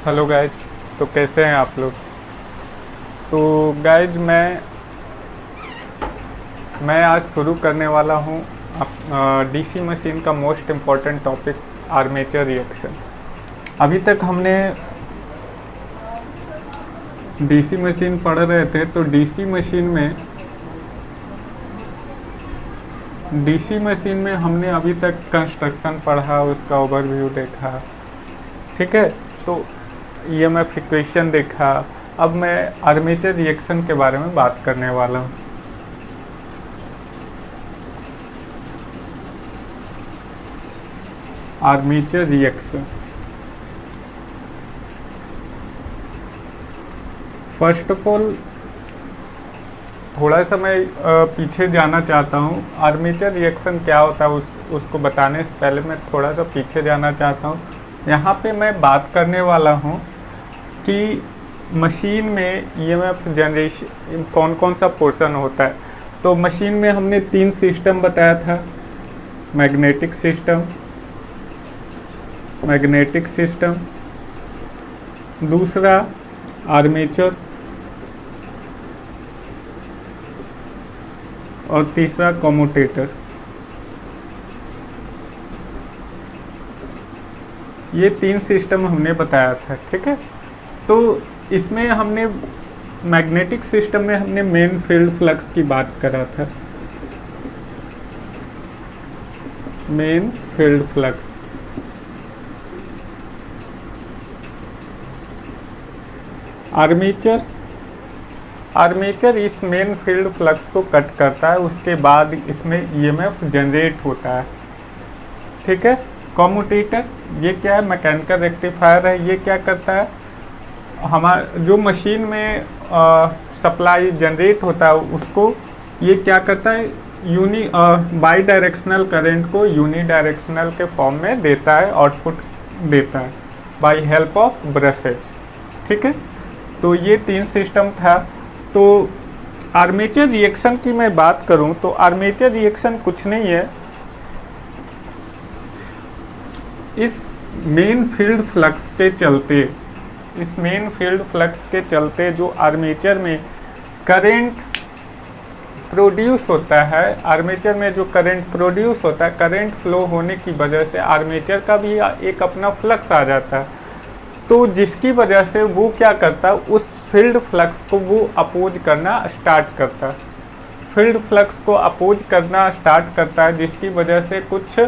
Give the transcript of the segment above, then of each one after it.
Hello guys. तो कैसे हैं आप लोग। तो गाइज मैं आज शुरू करने वाला हूँ डीसी मशीन का most important topic armature reaction. अभी तक हमने डीसी मशीन पढ़ रहे थे, तो डीसी मशीन में हमने अभी तक कंस्ट्रक्शन पढ़ा, उसका ओवरव्यू देखा, ठीक है। तो ईएमएफ इक्वेशन देखा। अब मैं आर्मेचर रिएक्शन के बारे में बात करने वाला हूँ। Armature reaction, first of all थोड़ा सा मैं पीछे जाना चाहता हूँ। आर्मेचर रिएक्शन क्या होता है उसको बताने से पहले मैं थोड़ा सा पीछे जाना चाहता हूँ। यहाँ पे मैं बात करने वाला हूँ कि मशीन में ईएमएफ जनरेशन कौन कौन सा पोर्शन होता है। तो मशीन में हमने 3 सिस्टम बताया था। मैग्नेटिक सिस्टम, दूसरा आर्मेचर और तीसरा कम्यूटेटर। ये 3 सिस्टम हमने बताया था, ठीक है। तो इसमें हमने मैग्नेटिक सिस्टम में हमने मेन फील्ड फ्लक्स की बात करा था। मेन फील्ड फ्लक्स, आर्मेचर इस मेन फील्ड फ्लक्स को कट करता है, उसके बाद इसमें ईएमएफ जनरेट होता है, ठीक है। कम्यूटेटर ये क्या है, मैकेनिकल रेक्टिफायर है। ये क्या करता है, हमारा जो मशीन में सप्लाई जनरेट होता है उसको ये क्या करता है, बाई डायरेक्शनल करंट को यूनी डायरेक्शनल के फॉर्म में देता है, आउटपुट देता है बाय हेल्प ऑफ ब्रशेज, ठीक है। तो ये 3 सिस्टम था। तो आर्मेचर रिएक्शन की मैं बात करूं तो आर्मेचर रिएक्शन कुछ नहीं है, इस मेन फील्ड फ्लक्स के चलते जो आर्मेचर में करंट प्रोड्यूस होता है, आर्मेचर में जो करंट प्रोड्यूस होता है, करंट फ्लो होने की वजह से आर्मेचर का भी एक अपना फ्लक्स आ जाता है। तो जिसकी वजह से वो क्या करता है, उस फील्ड फ्लक्स को वो अपोज करना स्टार्ट करता है। फील्ड फ्लक्स को अपोज करना स्टार्ट करता है, जिसकी वजह से कुछ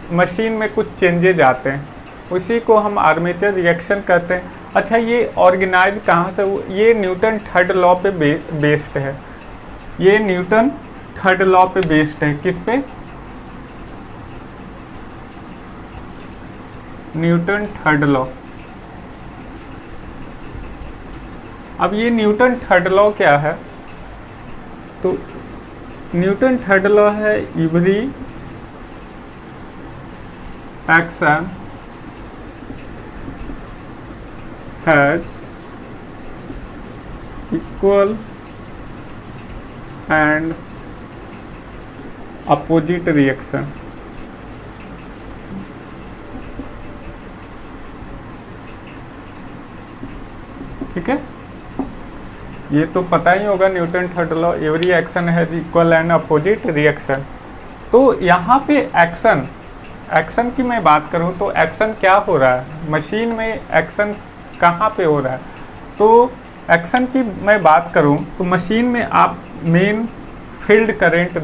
मशीन में कुछ चेंजेज आते हैं, उसी को हम आर्मेचर रिएक्शन कहते हैं। अच्छा, ये ऑर्गेनाइज कहाँ से, ये न्यूटन थर्ड लॉ पे बेस्ड है। ये न्यूटन थर्ड लॉ पे बेस्ड है। किस पे? Newton third law. अब ये न्यूटन थर्ड लॉ क्या है, तो न्यूटन थर्ड लॉ है every action has equal and opposite reaction। ठीक है, ये तो पता ही होगा Newton third law, every action has equal and opposite reaction. तो यहाँ पे एक्शन की मैं बात करूँ तो एक्शन क्या हो रहा है मशीन में, एक्शन कहाँ पे हो रहा है। तो एक्शन की मैं बात करूँ तो मशीन में आप मेन फील्ड करंट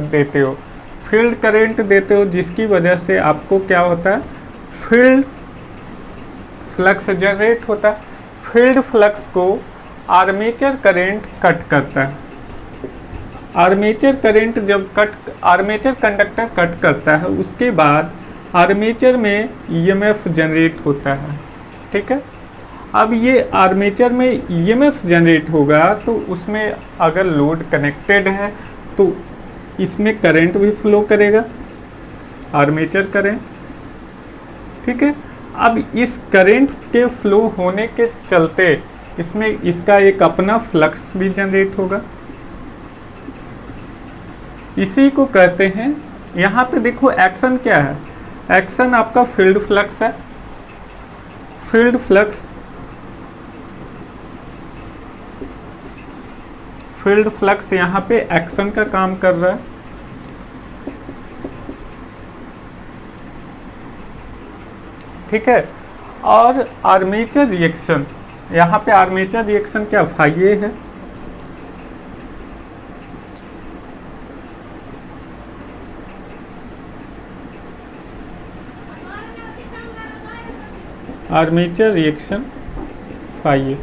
देते हो, जिसकी वजह से आपको क्या होता है, फील्ड फ्लक्स जनरेट होता है। फील्ड फ्लक्स को आर्मेचर करंट कट करता है। आर्मेचर कंडक्टर कट करता है, उसके बाद आर्मेचर में ईएमएफ जनरेट होता है, ठीक है। अब ये आर्मेचर में ईएमएफ जनरेट होगा तो उसमें अगर लोड कनेक्टेड है तो इसमें करंट भी फ्लो करेगा, आर्मेचर करंट, ठीक है। अब इस करंट के फ्लो होने के चलते इसमें इसका एक अपना फ्लक्स भी जनरेट होगा, इसी को कहते हैं। यहाँ पे देखो एक्शन क्या है, एक्शन आपका फील्ड फ्लक्स है। फील्ड फ्लक्स यहाँ पे एक्शन का काम कर रहा है। ठीक है। और आर्मेचर रिएक्शन, यहाँ पे आर्मेचर रिएक्शन क्या फाइए है। आर्मेचर रिएक्शन फाइए,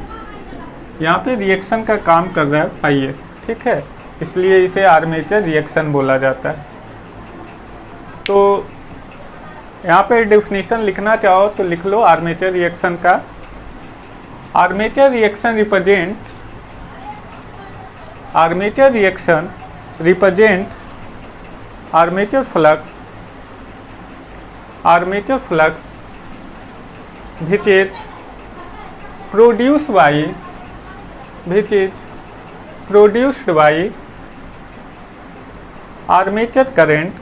यहाँ पे रिएक्शन का काम कर रहा है फाइए। ठीक है, इसलिए इसे आर्मेचर रिएक्शन बोला जाता है। तो यहाँ पे डेफिनेशन लिखना चाहो तो लिख लो आर्मेचर रिएक्शन का। Armature reaction represent armature flux which is produced by armature current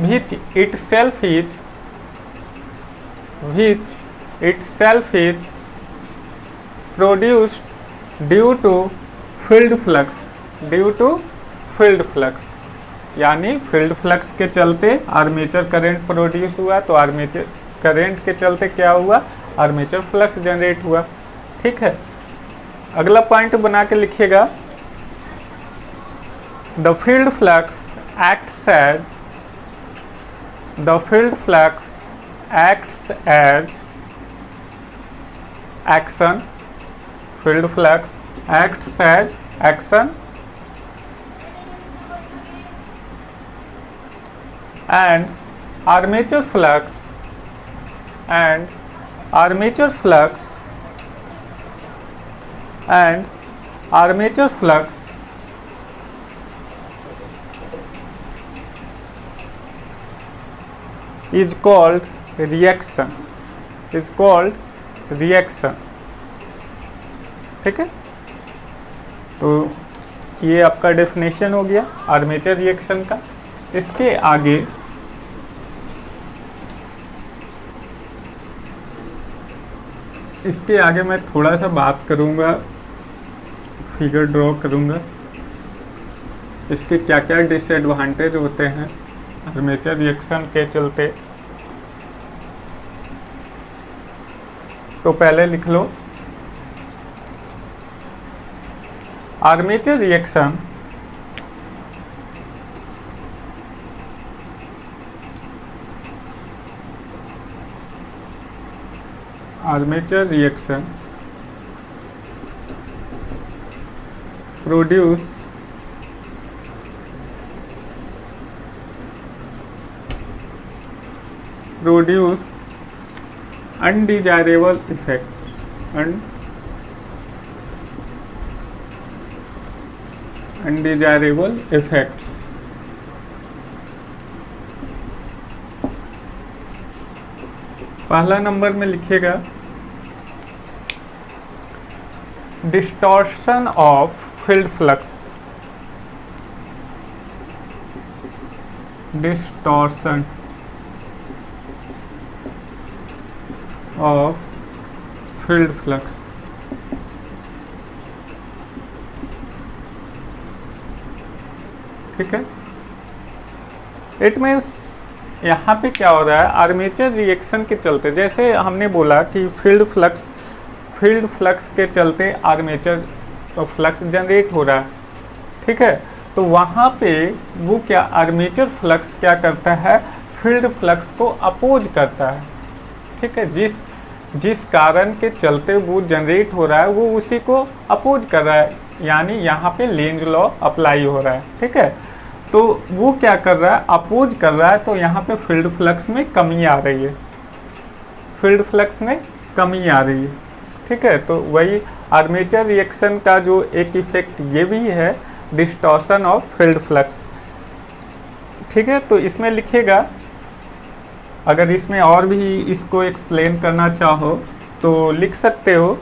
which itself is produced due to field flux, यानी फील्ड फ्लक्स के चलते आर्मेचर करंट प्रोड्यूस हुआ, तो आर्मेचर करंट के चलते क्या हुआ, आर्मेचर फ्लक्स जनरेट हुआ। ठीक है, अगला पॉइंट बना के लिखिएगा, the field flux acts as action, field flux acts as action and armature flux is called reaction, ठीक है। तो ये आपका डेफिनेशन हो गया आर्मेचर रिएक्शन का। इसके आगे मैं थोड़ा सा बात करूँगा, फिगर ड्रॉ करूँगा, इसके क्या क्या डिसएडवांटेज होते हैं आर्मेचर रिएक्शन के चलते। तो पहले लिख लो, armature reaction produce undesirable effects। पहला नंबर में लिखिएगा, distortion of field flux, distortion of field flux. ठीक है, इट मीन्स यहाँ पे क्या हो रहा है, आर्मेचर रिएक्शन के चलते, जैसे हमने बोला कि फील्ड फ्लक्स के चलते आर्मेचर फ्लक्स जनरेट हो रहा है। ठीक है, तो वहाँ पे वो क्या, आर्मेचर फ्लक्स क्या करता है, फील्ड फ्लक्स को अपोज करता है। ठीक है, जिस कारण के चलते वो जनरेट हो रहा है वो उसी को अपोज कर रहा है, यानी यहाँ पे लेंज लॉ अप्लाई हो रहा है। ठीक है, तो वो क्या कर रहा है, अपोज कर रहा है, तो यहाँ पे फील्ड फ्लक्स में कमी आ रही है, ठीक है। तो वही आर्मेचर रिएक्शन का जो एक इफेक्ट ये भी है, डिस्टॉर्शन ऑफ फील्ड फ्लक्स। ठीक है, तो इसमें लिखिएगा, अगर इसमें और भी इसको एक्सप्लेन करना चाहो तो लिख सकते हो,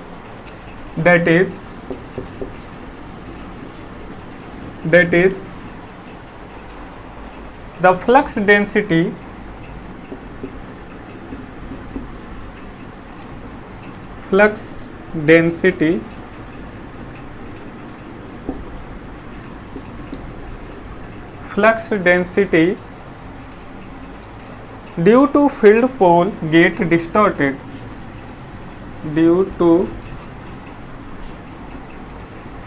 that is the flux density flux density due to field pole get distorted due to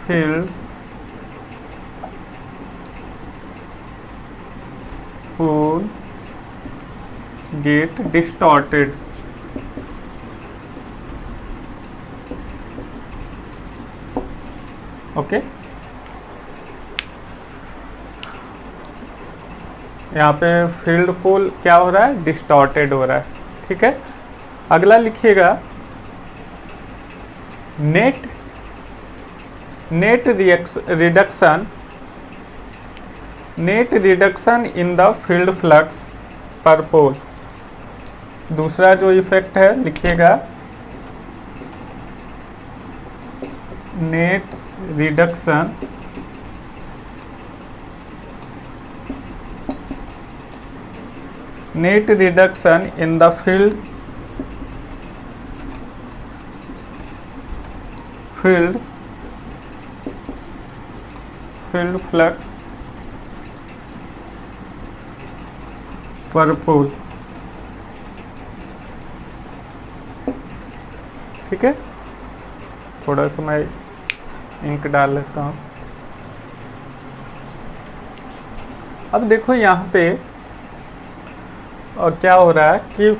field pole get distorted. Okay यहाँ पे फील्ड पोल क्या हो रहा है, डिस्टॉर्टेड हो रहा है। ठीक है, अगला लिखिएगा net reduction in the field flux पर पोल। दूसरा जो इफेक्ट है लिखिएगा net reduction in the field flux पर पोल। ठीक है, थोड़ा सा मैं इंक डाल लेता हूँ। अब देखो यहाँ पे क्या हो रहा है कि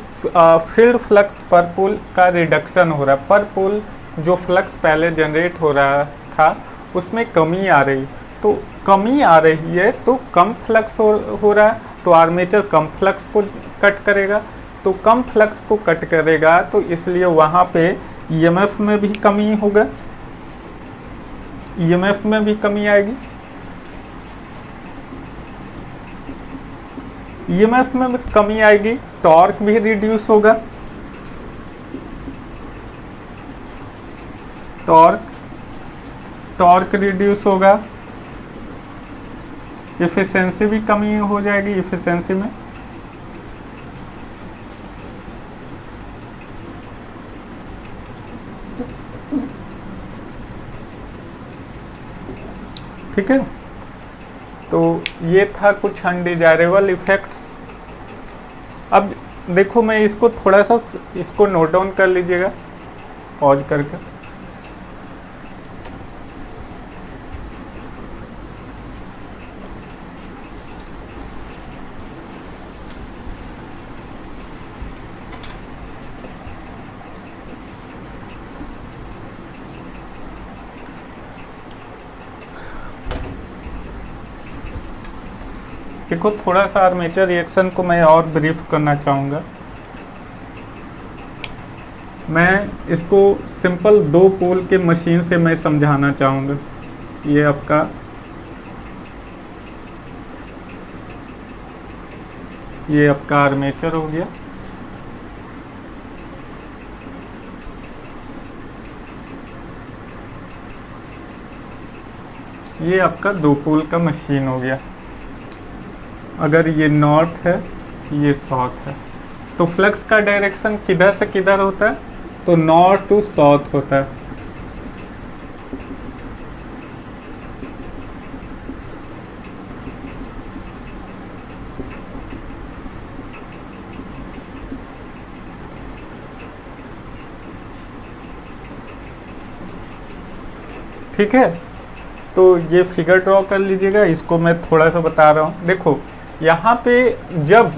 फील्ड फ्लक्स पर पोल का रिडक्शन हो रहा है। पर पोल जो फ्लक्स पहले जनरेट हो रहा था उसमें कमी आ रही, तो कमी आ रही है तो कम फ्लक्स हो रहा है, तो आर्मेचर कम फ्लक्स को कट करेगा, तो कम फ्लक्स को कट करेगा तो इसलिए वहाँ पे ईएमएफ में भी कमी होगा, ईएमएफ में भी कमी आएगी, ईएमएफ में भी कमी आएगी, टॉर्क भी रिड्यूस होगा, टॉर्क रिड्यूस होगा, एफिशिएंसी भी कमी हो जाएगी, एफिशिएंसी में। ठीक है, तो ये था कुछ अनडिजायरेबल इफेक्ट्स। अब देखो मैं इसको थोड़ा सा इसको नोट डाउन कर लीजिएगा पॉज करके। देखो थोड़ा सा आर्मेचर रिएक्शन को मैं और ब्रीफ करना चाहूँगा। मैं इसको सिंपल 2 पोल के मशीन से मैं समझाना चाहूँगा। ये आपका आर्मेचर हो गया, ये आपका 2 पोल का मशीन हो गया। अगर ये नॉर्थ है, ये साउथ है, तो फ्लक्स का डायरेक्शन किधर से किधर होता है, तो नॉर्थ टू साउथ होता है। ठीक है, तो ये फिगर ड्रॉ कर लीजिएगा, इसको मैं थोड़ा सा बता रहा हूँ। देखो यहाँ पे जब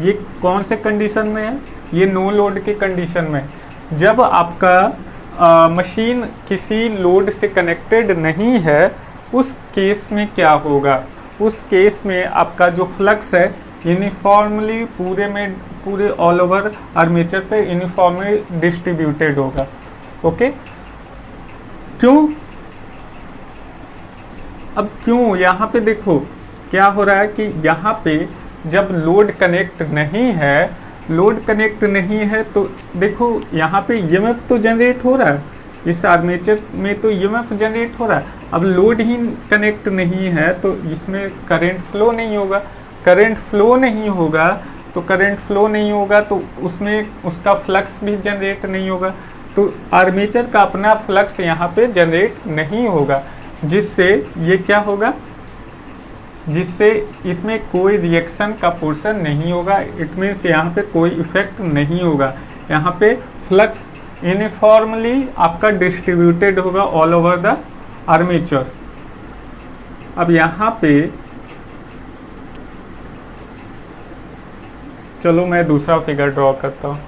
ये कौन से कंडीशन में है, ये नो लोड के कंडीशन में। जब आपका मशीन किसी लोड से कनेक्टेड नहीं है, उस केस में क्या होगा, उस केस में आपका जो फ्लक्स है यूनिफॉर्मली पूरे ऑल ओवर आर्मेचर पे यूनिफॉर्मली डिस्ट्रीब्यूटेड होगा। ओके, क्यों? अब क्यों यहाँ पे देखो क्या हो रहा है कि यहाँ पे जब लोड कनेक्ट नहीं है तो देखो यहाँ पे ईएमएफ तो जनरेट हो रहा है, इस आर्मेचर में तो ईएमएफ जनरेट हो रहा है। अब लोड ही कनेक्ट नहीं है तो इसमें करंट फ्लो नहीं होगा, करंट फ्लो नहीं होगा, तो करंट फ्लो नहीं होगा तो उसमें उसका फ्लक्स भी जनरेट नहीं होगा, तो आर्मेचर का अपना फ्लक्स यहाँ पे जनरेट नहीं होगा, जिससे ये क्या होगा, जिससे इसमें कोई रिएक्शन का पोर्शन नहीं होगा। इट मीन्स यहाँ पे कोई इफेक्ट नहीं होगा, यहाँ पे फ्लक्स यूनिफॉर्मली आपका डिस्ट्रीब्यूटेड होगा ऑल ओवर द आर्मेचर। अब यहाँ पे चलो मैं दूसरा फिगर ड्रॉ करता हूँ।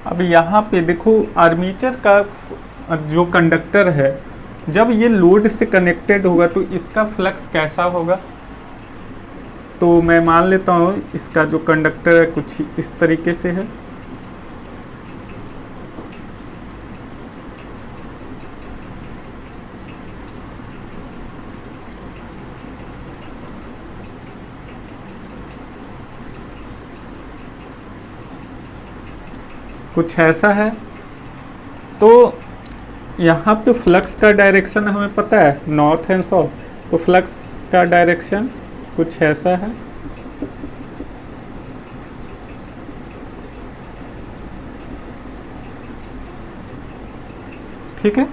अब यहाँ पे देखो आर्मेचर का जो कंडक्टर है, जब ये लोड से कनेक्टेड होगा तो इसका फ्लक्स कैसा होगा। तो मैं मान लेता हूँ इसका जो कंडक्टर है कुछ इस तरीके से है। कुछ ऐसा है। तो यहाँ पे फ्लक्स का डायरेक्शन हमें पता है, नॉर्थ एंड साउथ, तो फ्लक्स का डायरेक्शन कुछ ऐसा है। ठीक है,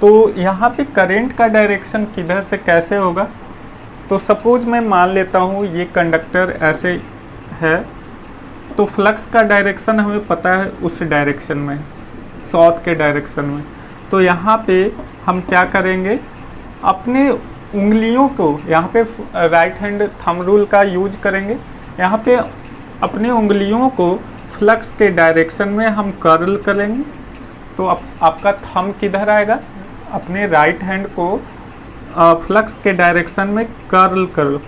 तो यहाँ पे करंट का डायरेक्शन किधर से कैसे होगा। तो सपोज मैं मान लेता हूँ ये कंडक्टर ऐसे है, तो फ्लक्स का डायरेक्शन हमें पता है उस डायरेक्शन में, साउथ के डायरेक्शन में। तो यहाँ पे हम क्या करेंगे, अपने उंगलियों को यहाँ पे राइट हैंड थंब रूल का यूज करेंगे। यहाँ पे अपने उंगलियों को फ्लक्स के डायरेक्शन में हम कर्ल करेंगे। तो आपका थंब किधर आएगा, अपने राइट हैंड को फ्लक्स के डायरेक्शन में कर्ल करो,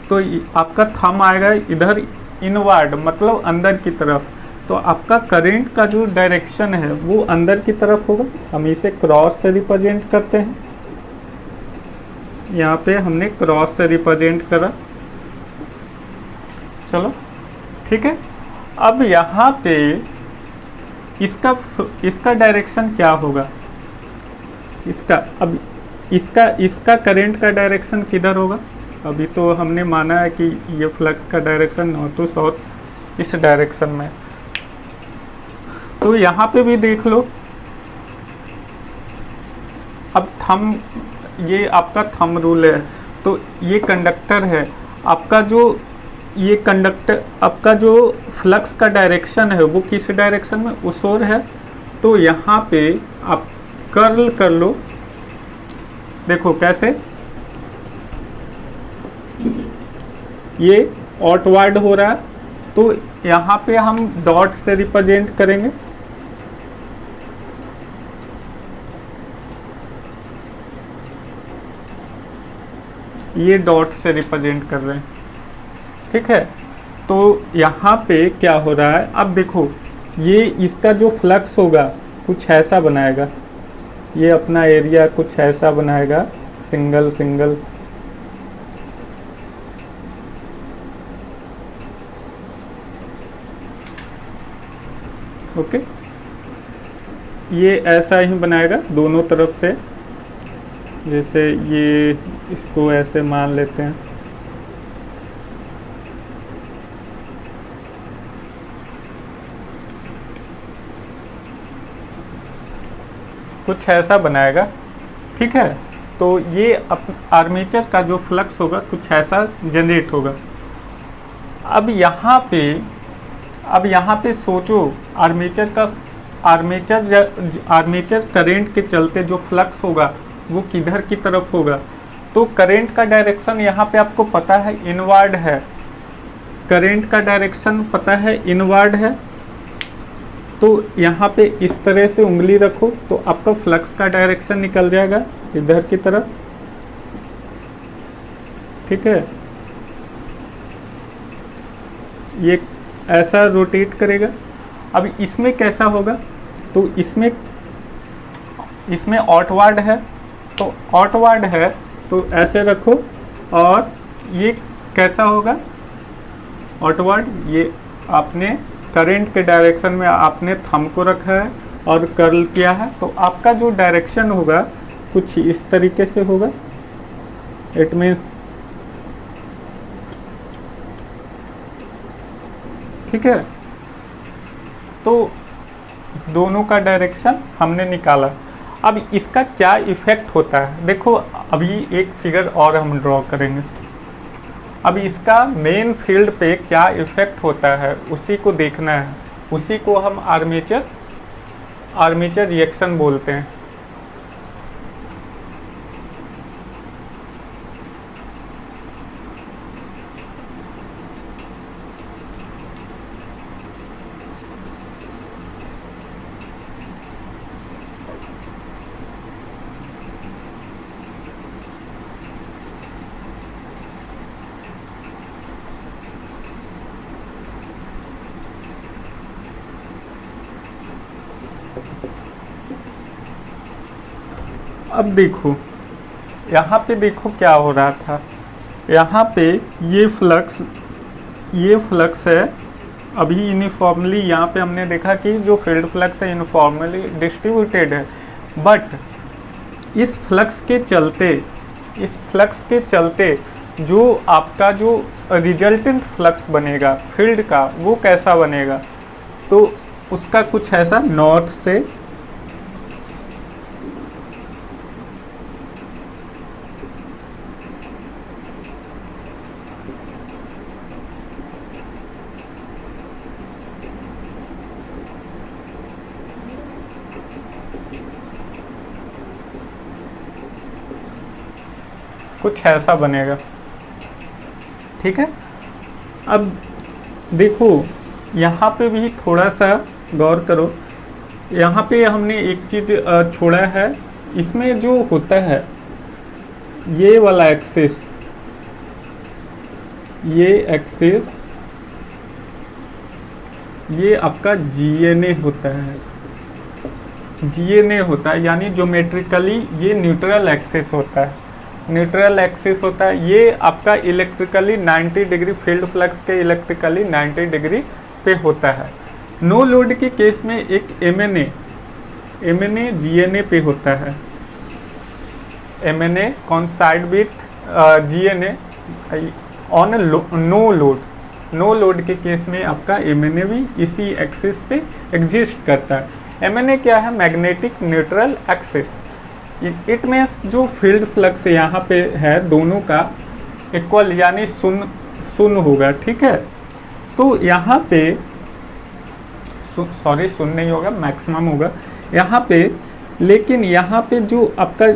तो आपका थंब आएगा इधर इनवर्ड, मतलब अंदर की तरफ। तो आपका करंट का जो डायरेक्शन है वो अंदर की तरफ होगा। हम इसे क्रॉस से रिप्रेजेंट करते हैं, यहाँ पे हमने क्रॉस से रिप्रेजेंट करा। चलो ठीक है, अब यहाँ पे इसका डायरेक्शन क्या होगा, इसका करंट का डायरेक्शन किधर होगा। अभी तो हमने माना है कि ये फ्लक्स का डायरेक्शन नॉर्थ टू साउथ इस डायरेक्शन में। तो यहाँ पे भी देख लो, अब थंब, ये आपका थंब रूल है। तो ये कंडक्टर है आपका, जो ये कंडक्टर आपका जो फ्लक्स का डायरेक्शन है वो किस डायरेक्शन में, उस ओर है। तो यहाँ पे आप कर्ल कर लो, देखो कैसे, ये आउटवर्ड हो रहा है। तो यहाँ पे हम डॉट से रिप्रेजेंट करेंगे। ये डॉट से रिप्रेजेंट कर रहे हैं, ठीक है। तो यहाँ पे क्या हो रहा है, अब देखो ये इसका जो फ्लक्स होगा कुछ ऐसा बनाएगा, ये अपना एरिया कुछ ऐसा बनाएगा, सिंगल सिंगल। ओके, ये ऐसा ही बनाएगा दोनों तरफ से। जैसे ये इसको ऐसे मान लेते हैं, कुछ ऐसा बनाएगा, ठीक है। तो ये आर्मेचर का जो फ्लक्स होगा कुछ ऐसा जनरेट होगा। अब यहाँ पे सोचो, आर्मेचर करंट के चलते जो फ्लक्स होगा वो किधर की तरफ होगा। तो करंट का डायरेक्शन यहाँ पे आपको पता है इनवर्ड है, करंट का डायरेक्शन पता है इनवर्ड है, तो यहाँ पे इस तरह से उंगली रखो तो आपका फ्लक्स का डायरेक्शन निकल जाएगा इधर की तरफ, ठीक है। ये ऐसा रोटेट करेगा। अब इसमें कैसा होगा, तो इसमें आउटवर्ड है, तो आउटवर्ड है तो ऐसे रखो, और ये कैसा होगा आउटवर्ड, ये आपने करंट के डायरेक्शन में आपने थंब को रखा है और कर्ल किया है, तो आपका जो डायरेक्शन होगा कुछ इस तरीके से होगा। इट मीन्स, ठीक है, तो दोनों का डायरेक्शन हमने निकाला। अब इसका क्या इफेक्ट होता है, देखो अभी एक फिगर और हम ड्रॉ करेंगे। अब इसका मेन फील्ड पे क्या इफेक्ट होता है उसी को देखना है, उसी को हम आर्मेचर रिएक्शन बोलते हैं। अब देखो यहाँ पे देखो क्या हो रहा था, यहाँ पे ये फ्लक्स है अभी यूनिफॉर्मली, यहाँ पे हमने देखा कि जो फील्ड फ्लक्स है यूनिफॉर्मली डिस्ट्रीब्यूटेड है, बट इस फ्लक्स के चलते जो आपका जो रिजल्टेंट फ्लक्स बनेगा फील्ड का वो कैसा बनेगा, तो उसका कुछ ऐसा नॉर्थ से कुछ ऐसा बनेगा, ठीक है। अब देखो यहाँ पे भी थोड़ा सा गौर करो, यहाँ पे हमने एक चीज़ छोड़ा है, इसमें जो होता है ये वाला एक्सिस, ये आपका GNA होता है, यानी ज्योमेट्रिकली ये न्यूट्रल एक्सिस होता है, ये आपका इलेक्ट्रिकली 90 डिग्री फील्ड फ्लक्स के इलेक्ट्रिकली 90 डिग्री पे होता है। नो लोड के केस में एक MNA GNA पे होता है, MNA coincide with GNA on no load के केस में आपका MNA भी इसी एक्सिस पे एग्जिस्ट करता है। MNA क्या है, magnetic neutral axis. It means जो फील्ड फ्लक्स यहाँ पे है दोनों का इक्वल यानी शून्य होगा, ठीक है। तो यहाँ पे शून्य नहीं होगा, मैक्सिमम होगा यहाँ पे, लेकिन यहाँ पे जो आपका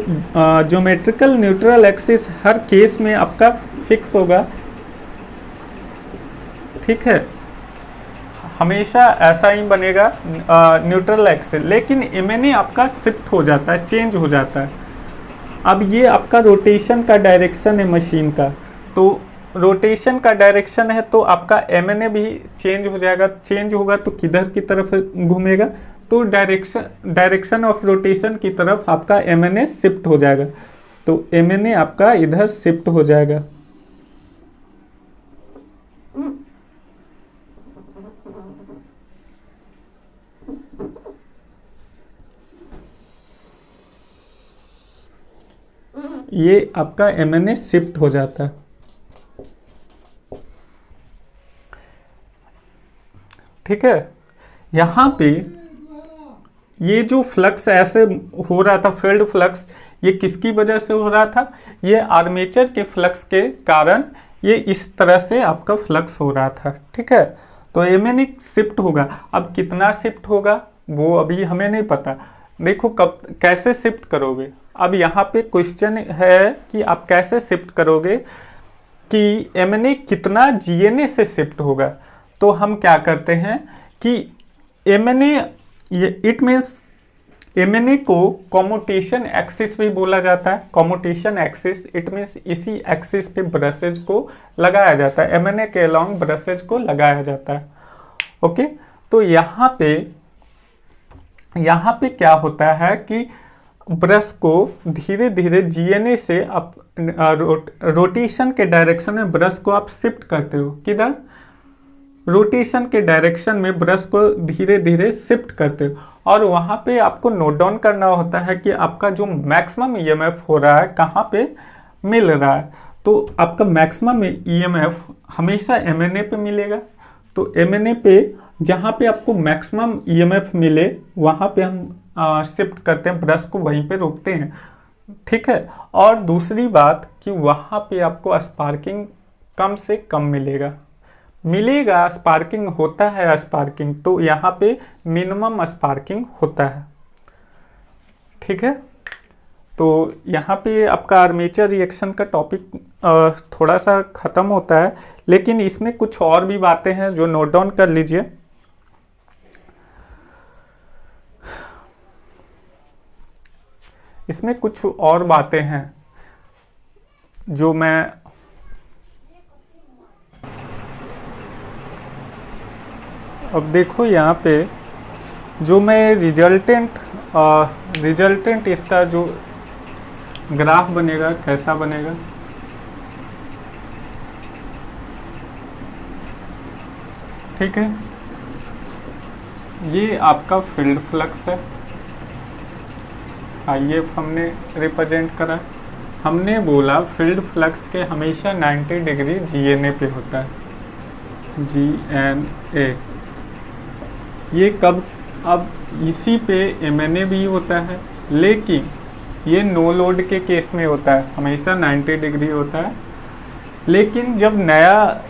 ज्योमेट्रिकल न्यूट्रल एक्सिस हर केस में आपका फिक्स होगा, ठीक है, हमेशा ऐसा ही बनेगा न्यूट्रल एक्सिस। लेकिन MNA आपका शिफ्ट हो जाता है, चेंज हो जाता है। अब ये आपका रोटेशन का डायरेक्शन है मशीन का, तो रोटेशन का डायरेक्शन है तो आपका MNA भी चेंज हो जाएगा। चेंज होगा तो किधर की तरफ घूमेगा, तो डायरेक्शन ऑफ रोटेशन की तरफ आपका MNA शिफ्ट हो जाएगा, तो MNA आपका इधर शिफ्ट हो जाएगा। ये आपका MNA शिफ्ट हो जाता है, ठीक है। यहाँ पे ये जो फ्लक्स ऐसे हो रहा था फील्ड फ्लक्स, ये किसकी वजह से हो रहा था, ये आर्मेचर के फ्लक्स के कारण ये इस तरह से आपका फ्लक्स हो रहा था, ठीक है। तो MNA शिफ्ट होगा। अब कितना शिफ्ट होगा वो अभी हमें नहीं पता, देखो कब कैसे शिफ्ट करोगे। अब यहाँ पे क्वेश्चन है कि आप कैसे शिफ्ट करोगे। कि एमएनए कितना जीएनए से शिफ्ट होगा, तो हम क्या करते हैं कि एमएनए, इट मीन्स एमएनए को कम्यूटेशन एक्सिस भी बोला जाता है। कम्यूटेशन एक्सिस इट मीन्स इसी एक्सिस पे ब्रशेज को लगाया जाता है, एमएनए के अलोंग ब्रशेज को लगाया जाता है। ओके, तो यहाँ पे क्या होता है कि ब्रश को धीरे धीरे जीएनए से आप रोटेशन के डायरेक्शन में ब्रश को आप शिफ्ट करते हो। किधर? रोटेशन के डायरेक्शन में ब्रश को धीरे धीरे शिफ्ट करते हो, और वहाँ पे आपको नोट डाउन करना होता है कि आपका जो मैक्सिमम ईएमएफ हो रहा है कहाँ पे मिल रहा है। तो आपका मैक्सिमम ईएमएफ हमेशा एमएनए पे मिलेगा। तो एमएनए पे जहाँ पे आपको मैक्सिमम ईएमएफ मिले वहाँ पे हम शिफ्ट करते हैं, ब्रश को वहीं पे रोकते हैं। ठीक है, और दूसरी बात कि वहाँ पे आपको स्पार्किंग कम से कम मिलेगा। स्पार्किंग होता है, स्पार्किंग तो यहाँ पे मिनिमम स्पार्किंग होता है। ठीक है, तो यहाँ पे आपका आर्मेचर रिएक्शन का टॉपिक थोड़ा सा ख़त्म होता है, लेकिन इसमें कुछ और भी बातें हैं जो नोट डाउन कर लीजिए। इसमें कुछ और बातें हैं जो मैं अब देखो यहाँ पे जो मैं रिजल्टेंट इसका जो ग्राफ बनेगा कैसा बनेगा, ठीक है। ये आपका फील्ड फ्लक्स है, IF हमने रिप्रेजेंट करा। हमने बोला फील्ड फ्लक्स के हमेशा 90 डिग्री GNA पे होता है, GNA। ये कब? अब इसी पे MNA भी होता है, लेकिन ये नो लोड के केस में होता है, हमेशा 90 डिग्री होता है। लेकिन जब नया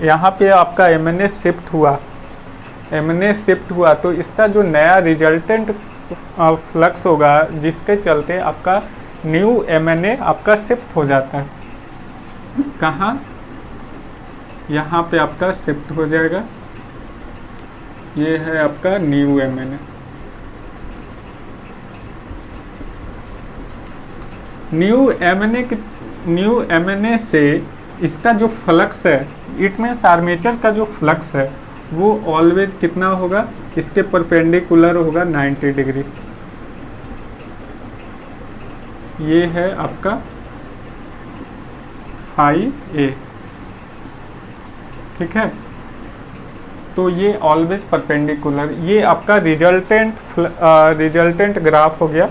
यहाँ पे आपका MNA शिफ्ट हुआ तो इसका जो नया रिजल्टेंट फ्लक्स होगा जिसके चलते आपका न्यू MNA आपका शिफ्ट हो जाता है। कहाँ? यहाँ पे आपका शिफ्ट हो जाएगा। ये है आपका न्यू MNA। न्यू MNA से इसका जो फ्लक्स है, इट मीन्स आर्मेचर का जो फ्लक्स है वो ऑलवेज कितना होगा? इसके परपेंडिकुलर होगा 90 डिग्री। ये है आपका फाई A, ठीक है। तो ये ऑलवेज परपेंडिकुलर, ये आपका रिजल्टेंट ग्राफ हो गया,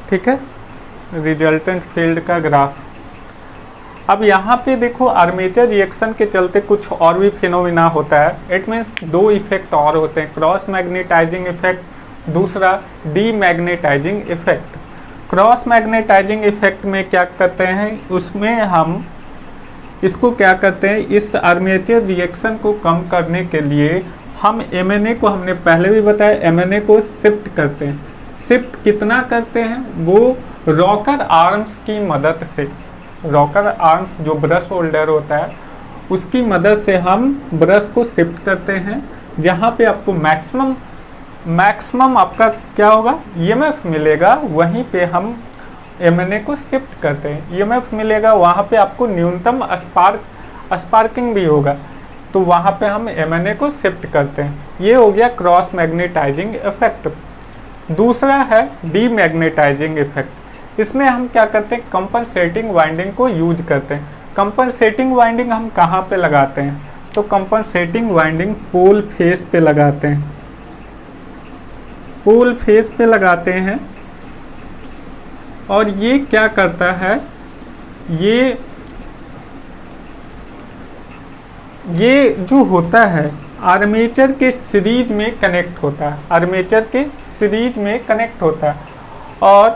ठीक है, रिजल्टेंट फील्ड का ग्राफ। अब यहाँ पे देखो आर्मेचर रिएक्शन के चलते कुछ और भी फिनोमिना होता है। इट मीन्स दो इफेक्ट और होते हैं, क्रॉस मैग्नेटाइजिंग इफेक्ट, दूसरा demagnetising effect. Cross magnetising effect में क्या करते हैं, उसमें हम इसको क्या करते हैं, इस आर्मेचर रिएक्शन को कम करने के लिए हम MNA को, हमने पहले भी बताया, MNA को शिफ्ट करते हैं। शिफ्ट कितना करते हैं? वो रॉकर आर्म्स की मदद से, रॉकर आर्म्स जो ब्रश होल्डर होता है उसकी मदद से हम ब्रश को शिफ्ट करते हैं। जहाँ पे आपको मैक्सिमम आपका क्या होगा, EMF मिलेगा, वहीं पे हम MNA को शिफ्ट करते हैं। EMF मिलेगा, वहाँ पे आपको न्यूनतम स्पार्किंग भी होगा, तो वहाँ पे हम MNA को शिफ्ट करते हैं। ये हो गया क्रॉस मैग्नेटाइजिंग इफेक्ट। दूसरा है डीमैग्नेटाइजिंग इफेक्ट। इसमें हम क्या करते हैं, कंपनसेटिंग वाइंडिंग को यूज करते हैं। कंपनसेटिंग वाइंडिंग हम कहाँ पे लगाते हैं, तो कंपनसेटिंग वाइंडिंग पोल फेस पे लगाते हैं, पोल फेस पे लगाते हैं। और ये क्या करता है, ये जो होता है आर्मेचर के सीरीज में कनेक्ट होता है, आर्मेचर के सीरीज में कनेक्ट होता है। और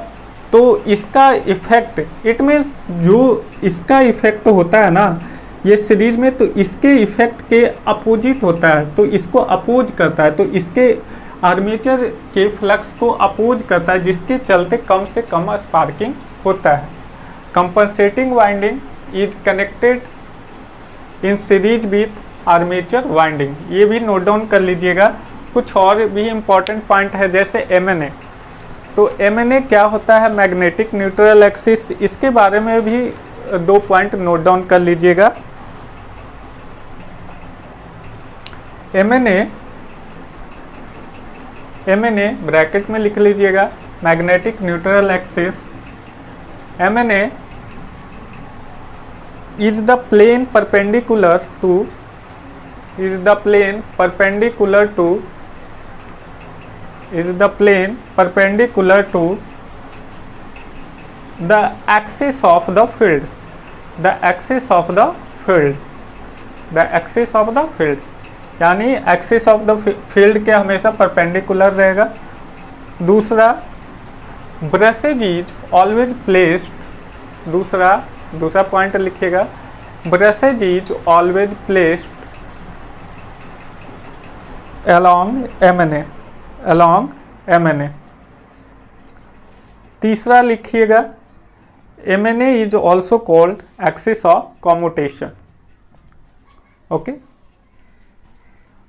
तो इसका इफेक्ट, इट मीन्स जो इसका इफेक्ट होता है ना ये सीरीज में, तो इसके इफेक्ट के अपोजिट होता है, तो इसको अपोज करता है, तो इसके आर्मेचर के फ्लक्स को अपोज करता है, जिसके चलते कम से कम स्पार्किंग होता है। Compensating winding is connected in series with armature winding. ये भी नोट डाउन कर लीजिएगा। कुछ और भी इम्पॉर्टेंट पॉइंट है जैसे MNA। तो MNA क्या होता है, मैग्नेटिक न्यूट्रल एक्सिस, इसके बारे में भी 2 पॉइंट नोट डाउन कर लीजिएगा। MNA ब्रैकेट में लिख लीजिएगा, magnetic neutral axis. MNA is the plane perpendicular to the axis of the field, यानी एक्सिस ऑफ द फील्ड के हमेशा परपेंडिकुलर रहेगा। दूसरा, ब्रशेज इज ऑलवेज प्लेस्ड, दूसरा पॉइंट लिखिएगा, brushes is always placed along MNA। तीसरा लिखिएगा, MNA is also called axis of commutation. Okay,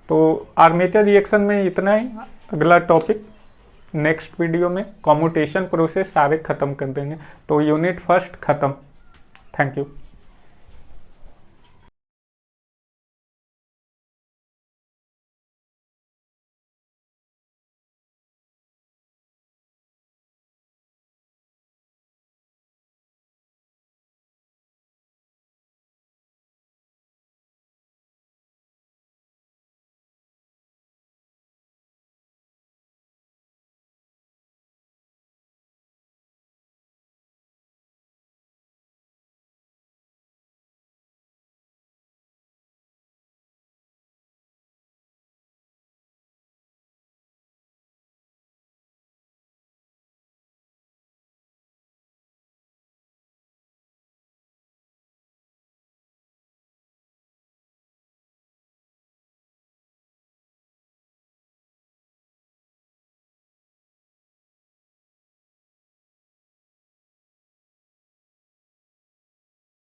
तो आर्मेचर रिएक्शन में इतना ही। अगला टॉपिक नेक्स्ट वीडियो में कम्यूटेशन प्रोसेस सारे खत्म कर देंगे। तो यूनिट फर्स्ट खत्म। Thank you.